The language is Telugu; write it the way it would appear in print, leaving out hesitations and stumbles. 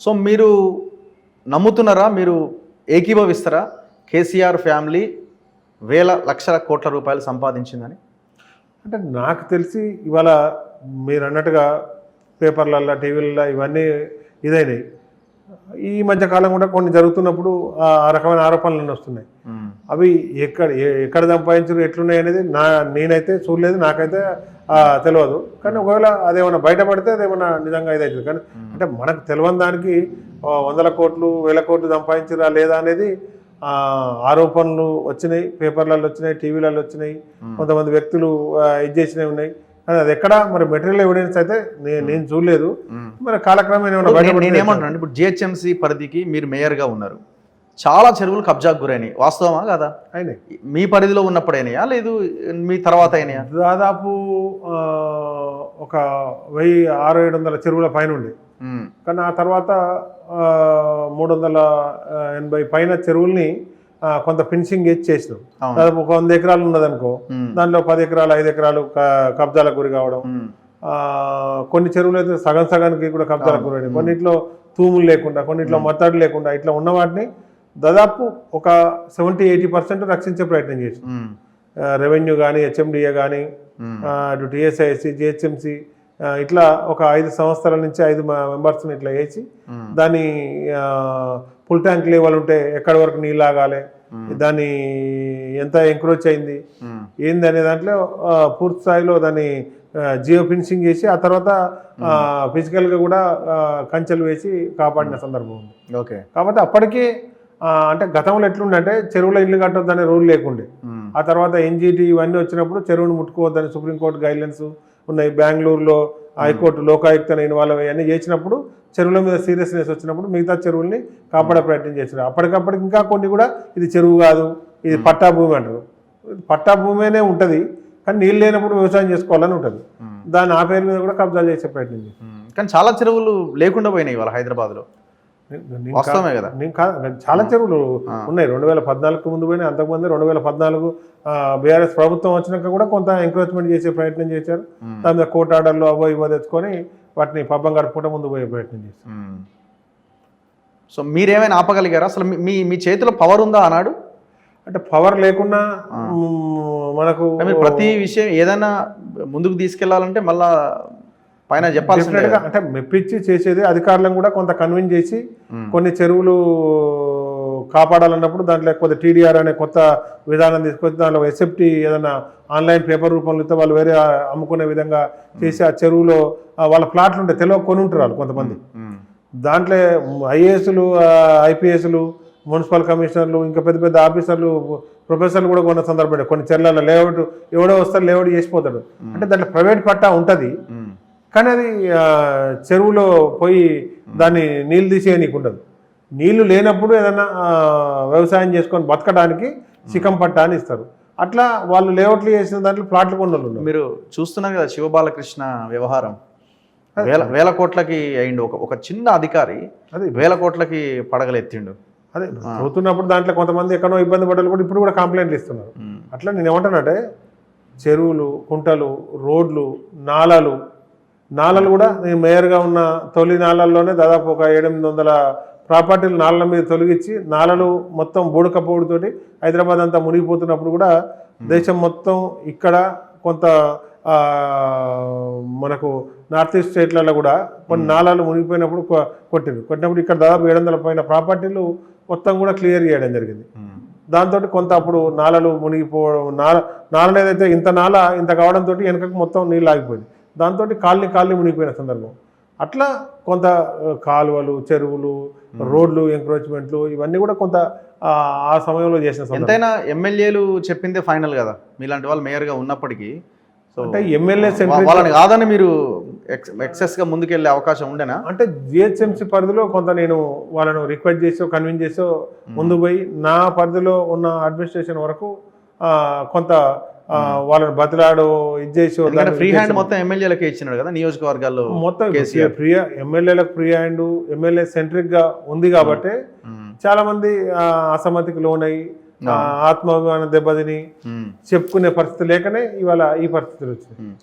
సో మీరు నమ్ముతున్నారా, మీరు ఏకీభవిస్తారా కేసీఆర్ ఫ్యామిలీ వేల లక్షల కోట్ల రూపాయలు సంపాదించిందని? అంటే నాకు తెలిసి ఇవాళ మీరు అన్నట్టుగా పేపర్లల్లో టీవీలలో ఇవన్నీ ఇదైనాయి. ఈ మధ్యకాలం కూడా కొన్ని జరుగుతున్నప్పుడు ఆ రకమైన ఆరోపణలు వస్తున్నాయి. అవి ఎక్కడ సంపాదించారు ఎట్లున్నాయి అనేది నేనైతే చూడలేదు, నాకైతే తెలియదు. కానీ ఒకవేళ అదేమన్నా బయటపడితే అదేమన్నా నిజంగా ఇదవుతుంది. కానీ అంటే మనకు తెలియని దానికి 100 కోట్లు 1000 కోట్లు సంపాదించరా లేదా అనేది ఆరోపణలు వచ్చినాయి, పేపర్లలో వచ్చినాయి, టీవీలలో వచ్చినాయి, కొంతమంది వ్యక్తులు ఇది చేసినవి ఉన్నాయి. కానీ అది ఎక్కడ మరి మెటీరియల్ ఎవిడెన్స్ అయితే నేను చూడలేదు. మరి కాలక్రమేణా నేనేమంటున్నాను, ఇప్పుడు జిహెచ్ఎంసీ పరిధికి మీరు మేయర్గా ఉన్నారు, చాలా చెరువులు కబ్జాకు గురైనాయి, వాస్తవమా కాదా? అయినాయి. మీ పరిధిలో ఉన్నప్పుడు అయినాయా లేదు మీ తర్వాత అయినాయా? దాదాపు ఒక 1600-700 చెరువుల పైన ఉండే. కానీ ఆ తర్వాత 380 పైన చెరువుల్ని కొంత ఫినిషింగ్ చేసినాం. దాదాపు ఒక 100 ఎకరాలు ఉన్నదనుకో, దాంట్లో 10 ఎకరాలు 5 ఎకరాలు కబ్జాలకు గురి కావడం. కొన్ని చెరువులు అయితే సగం సగానికి కూడా కబ్జాలకు గురైనాయి. కొన్నిట్లో తూములు లేకుండా, కొన్నిట్లో మత్తడి లేకుండా ఇట్లా ఉన్న వాటిని దాదాపు ఒక 70-80% రక్షించే ప్రయత్నం చేసాం. రెవెన్యూ కానీ, హెచ్ఎండిఏ కానీ, అటు టీఎస్ఐసి, జిహెచ్ఎంసి ఇట్లా ఒక 5 సంవత్సరాల నుంచి 5 మెంబర్స్ని ఇట్లా వేసి దాన్ని ఫుల్ ట్యాంక్ లెవెల్ ఉంటే ఎక్కడి వరకు నీళ్ళు ఆగాలి, దాన్ని ఎంత ఎంక్రోచ్ అయింది ఏంది అనే దాంట్లో పూర్తి స్థాయిలో దాన్ని జియో ఫినిషింగ్ చేసి ఆ తర్వాత ఫిజికల్గా కూడా కంచెలు వేసి కాపాడిన సందర్భం ఉంది. ఓకే. కాబట్టి అప్పటికీ అంటే గతంలో ఎట్లుండంటే చెరువులో ఇల్లు కట్టొద్దనే రూల్ లేకుండే. ఆ తర్వాత ఎన్జిటి ఇవన్నీ వచ్చినప్పుడు చెరువును ముట్టుకోవద్దని సుప్రీంకోర్టు గైడ్లైన్స్ ఉన్నాయి. బెంగళూరులో హైకోర్టు లోకాయుక్త ఇన్వాల్వ్ అయ్యి చేసినప్పుడు చెరువుల మీద సీరియస్నెస్ వచ్చినప్పుడు మిగతా చెరువుల్ని కాపాడే ప్రయత్నం చేశారు. అప్పటికప్పటికి ఇంకా కొన్ని కూడా ఇది చెరువు కాదు, ఇది పట్టా భూమి అంటారు. పట్టా భూమినే ఉంటుంది, కానీ నీళ్ళు లేనప్పుడు వ్యవసాయం చేసుకోవాలని ఉంటుంది. దాన్ని ఆ పేరు మీద కూడా కబ్జా చేసే ప్రయత్నం చేశారు. కానీ చాలా చెరువులు లేకుండా పోయినాయి ఇవాళ హైదరాబాద్లో, వాస్తవమే కదా? చాలా చెరువులు ఉన్నాయి. 2014 ముందు పోయినా, అంతకుముందు 2014 బీఆర్ఎస్ ప్రభుత్వం వచ్చినాక కూడా కొంత ఎంకరేజ్మెంట్ చేసే ప్రయత్నం చేశారు. దాని మీద కోర్టు ఆర్డర్లు అవో ఇవో తెచ్చుకొని వాటిని పబ్బం గడుపుకుంటూ ముందు పోయే ప్రయత్నం చేశారు. సో మీరేమైనా ఆపగలిగారా? అసలు మీ చేతిలో పవర్ ఉందా అన్నాడు? అంటే పవర్ లేకున్నా మనకు ప్రతి విషయం ఏదైనా ముందుకు తీసుకెళ్లాలంటే మళ్ళా పైన చెప్పాల్సిందిగా అంటే మెప్పించి చేసేది. అధికారులను కూడా కొంత కన్విన్స్ చేసి కొన్ని చెరువులు కాపాడాలన్నప్పుడు దాంట్లో కొద్ది టీడీఆర్ అనే కొత్త విధానం తీసుకొచ్చి దాంట్లో ఎస్ఎఫ్టీ ఏదైనా ఆన్లైన్ పేపర్ రూపంలో ఇస్తే వాళ్ళు వేరే అమ్ముకునే విధంగా చేసి ఆ చెరువులో వాళ్ళ ప్లాట్లు ఉంటే తెలియ కొని ఉంటారు వాళ్ళు కొంతమంది. దాంట్లో ఐఏఎస్లు, ఐపీఎస్లు, మున్సిపల్ కమిషనర్లు, ఇంకా పెద్ద పెద్ద ఆఫీసర్లు, ప్రొఫెసర్లు కూడా కొన్న సందర్భం. కొన్ని చెర్లలో లేఅవుట్ ఎవడో వస్తారు, లేఅవుట్ చేసిపోతాడు. అంటే దాంట్లో ప్రైవేట్ పట్టా ఉంటుంది, కానీ అది చెరువులో పోయి దాన్ని నీళ్ళు తీసేయనీకు ఉండదు. నీళ్లు లేనప్పుడు ఏదైనా వ్యవసాయం చేసుకొని బతకడానికి చికం పట్టా అని ఇస్తారు. అట్లా వాళ్ళు లేఅవుట్లు చేసిన దాంట్లో ప్లాట్లు కొన్నారు. మీరు చూస్తున్నారు కదా శివబాలకృష్ణ వ్యవహారం, వేల కోట్లకి అయిండు. ఒక చిన్న అధికారి అది 1000 కోట్లకి పడగలెత్తిండు. అదే చదువుతున్నప్పుడు దాంట్లో కొంతమంది ఎక్కడో ఇబ్బంది పడ్డారు కూడా ఇప్పుడు కూడా కంప్లైంట్లు ఇస్తున్నారు. అట్లా నేను ఏమంటానంటే చెరువులు, కుంటలు, రోడ్లు, నాలలు కూడా నేను మేయర్గా ఉన్న తొలి నాలల్లోనే దాదాపు ఒక 700-800 ప్రాపర్టీలు నాలల మీద తొలగించి నాలలు మొత్తం బూడకపోవుడుతోటి హైదరాబాద్ అంతా మునిగిపోతున్నప్పుడు కూడా దేశం మొత్తం ఇక్కడ కొంత మనకు నార్త్ ఈస్ట్ స్టేట్లలో కూడా కొన్ని నాలాలు మునిగిపోయినప్పుడు కొట్టినప్పుడు ఇక్కడ దాదాపు 700 పైన ప్రాపర్టీలు మొత్తం కూడా క్లియర్ చేయడం జరిగింది. దాంతో కొంత అప్పుడు నాలలు మునిగిపోవడం, నాల ఏదైతే ఇంత కావడంతో వెనకకు మొత్తం నీళ్ళు ఆగిపోయింది. దాంతో కాలనీ మునిగిపోయిన సందర్భం. అట్లా కొంత కాలువలు, చెరువులు, రోడ్లు, ఎంక్రోచ్మెంట్లు ఇవన్నీ కూడా కొంత ఆ సమయంలో చేసిన. ఎంతైనా ఎమ్మెల్యేలు చెప్పిందే ఫైనల్ కదా, మీలాంటి వాళ్ళు మేయర్గా ఉన్నప్పటికీ. అంటే ఎమ్మెల్యే వాళ్ళని కాదని మీరు ఎక్సెస్గా ముందుకెళ్ళే అవకాశం ఉండేనా? అంటే జిహెచ్ఎంసీ పరిధిలో కొంత నేను వాళ్ళను రిక్వెస్ట్ చేసో కన్విన్స్ చేసో ముందు పోయి నా పరిధిలో ఉన్న అడ్మినిస్ట్రేషన్ వరకు కొంత వాళ్ళని బతిలాడు ఇది చేసి ఫ్రీ హ్యాండ్ మొత్తం ఎమ్మెల్యేలకు ఇచ్చినాడు కదా నియోజకవర్గాల్లో. మొత్తం ఎమ్మెల్యేలకు ఫ్రీ హ్యాండ్, ఎమ్మెల్యే సెంట్రిక్ గా ఉంది కాబట్టి చాలా మంది అసమ్మతికి లోనయ్యి ఆత్మాభిమానం దెబ్బతిని చెప్పుకునే పరిస్థితి లేకనే ఇవాళ ఈ పరిస్థితులు వచ్చినాయి.